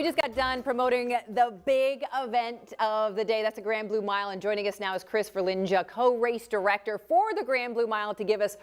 We just got done promoting the big event of the day. That's the Grand Blue Mile. And joining us now is Chris Verlinja, co-race director for the Grand Blue Mile, to give us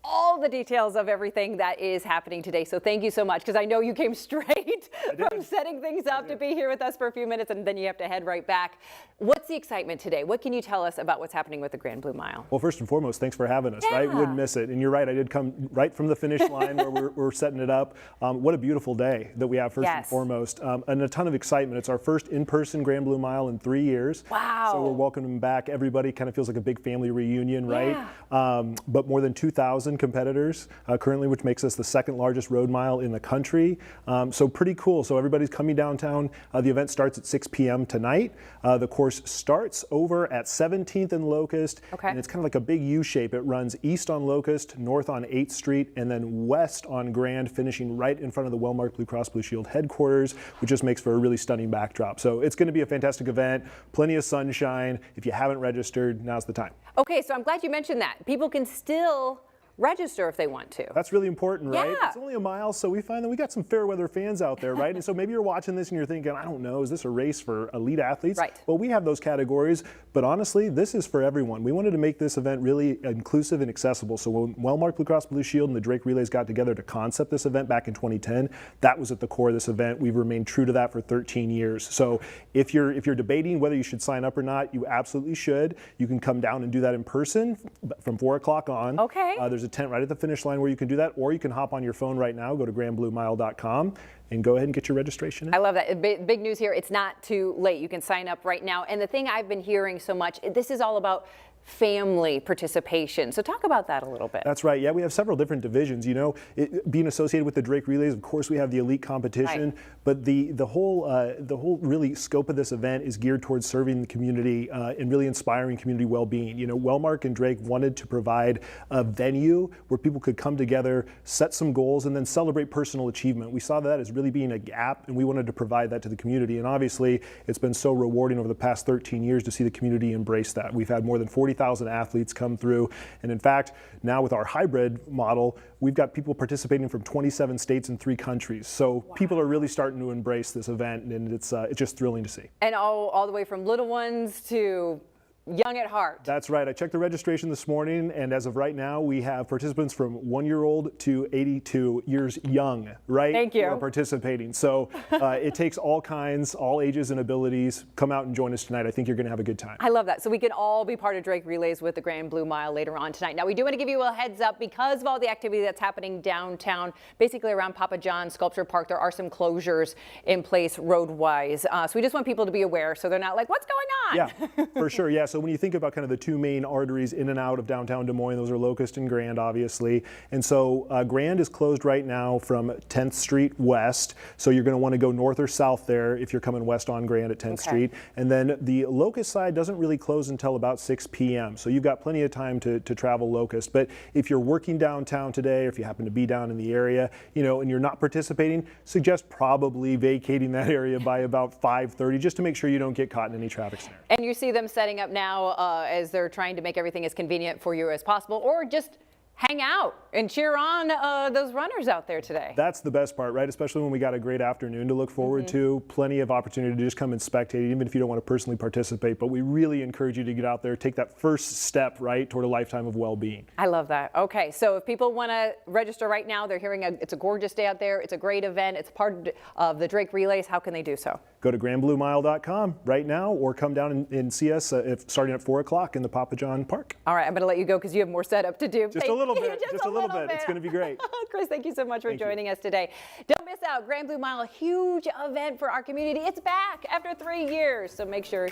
all the details of everything that is happening today. So thank you so much, because I know you came straight from setting things up to be here with us for a few minutes, and then you have to head right back. What's the excitement today? What can you tell us about what's happening with the Grand Blue Mile? Well, first and foremost, thanks for having us, right? We wouldn't miss it. And you're right, I did come right from the finish line where we're setting it up. What a beautiful day that we have, first and foremost. And a ton of excitement. It's our first in-person Grand Blue Mile in 3 years. Wow. So we're welcoming back everybody. Kind of feels like a big family reunion, right? But more than 2,000 competitors currently, which makes us the second largest road mile in the country. So pretty cool. So everybody's coming downtown. The event starts at 6 p.m. tonight. The course starts over at 17th and Locust. And it's kind of like a big U shape. It runs east on Locust, north on 8th Street, and then west on Grand, finishing right in front of the Wellmark Blue Cross Blue Shield headquarters, which just makes for a really stunning backdrop. So it's going to be a fantastic event. Plenty of sunshine. If you haven't registered, now's the time. Okay, so I'm glad you mentioned that. People can still register if they want to. That's really important, right? It's only a mile, so we find that we got some fair weather fans out there, right? And so maybe you're watching this and you're thinking, I don't know, is this a race for elite athletes? Right. Well, we have those categories, but honestly, this is for everyone. We wanted to make this event really inclusive and accessible. So when Wellmark Blue Cross Blue Shield and the Drake Relays got together to concept this event back in 2010, that was at the core of this event. We've remained true to that for 13 years. So if you're debating whether you should sign up or not, you absolutely should. You can come down and do that in person from 4 o'clock on. Okay. There's a tent right at the finish line where you can do that, or you can hop on your phone right now, go to grandbluemile.com and go ahead and get your registration in. I love that. Big news here. It's not too late. You can sign up right now. And the thing I've been hearing so much, this is all about family participation. So talk about that a little bit. That's right. Yeah, we have several different divisions. You know, being associated with the Drake Relays, of course, we have the elite competition, but the whole really scope of this event is geared towards serving the community and really inspiring community well-being. You know, Wellmark and Drake wanted to provide a venue where people could come together, set some goals, and then celebrate personal achievement. We saw that as really being a gap, and we wanted to provide that to the community. And obviously, it's been so rewarding over the past 13 years to see the community embrace that. We've had more than 40,000 athletes come through. And in fact, now with our hybrid model, we've got people participating from 27 states and 3 countries. So people are really starting to embrace this event, and it's just thrilling to see. And all the way from little ones to young at heart. That's right. I checked the registration this morning, and as of right now, we have participants from 1-year-old to 82 years young, right? Thank you. Who are participating. So it takes all kinds, all ages and abilities. Come out and join us tonight. I think you're going to have a good time. I love that. So we can all be part of Drake Relays with the Grand Blue Mile later on tonight. Now, we do want to give you a heads up because of all the activity that's happening downtown, basically around Papa John's Sculpture Park. There are some closures in place road-wise. So we just want people to be aware so they're not like, what's going on? Yeah, for sure. Yeah. So when you think about kind of the 2 main arteries in and out of downtown Des Moines, those are Locust and Grand, obviously. And so Grand is closed right now from 10th Street west. So you're going to want to go north or south there if you're coming west on Grand at 10th Street. And then the Locust side doesn't really close until about 6 p.m. So you've got plenty of time to travel Locust. But if you're working downtown today, or if you happen to be down in the area, you know, and you're not participating, suggest probably vacating that area by about 5:30 just to make sure you don't get caught in any traffic snare. And you see them setting up now as they're trying to make everything as convenient for you as possible, or just hang out and cheer on those runners out there today. That's the best part, right? Especially when we got a great afternoon to look forward to. Plenty of opportunity to just come and spectate, even if you don't want to personally participate. But we really encourage you to get out there, take that first step, right, toward a lifetime of well-being. I love that. Okay, so if people want to register right now, they're hearing it's a gorgeous day out there. It's a great event. It's part of the Drake Relays. How can they do so? Go to grandbluemile.com right now, or come down and see us starting at 4 o'clock in the Papa John Park. All right, I'm going to let you go because you have more setup to do. Just a little bit. Just a little bit. It's going to be great. Chris, thank you so much for joining us today. Don't miss out. Grand Blue Mile, a huge event for our community. It's back after 3 years, so make sure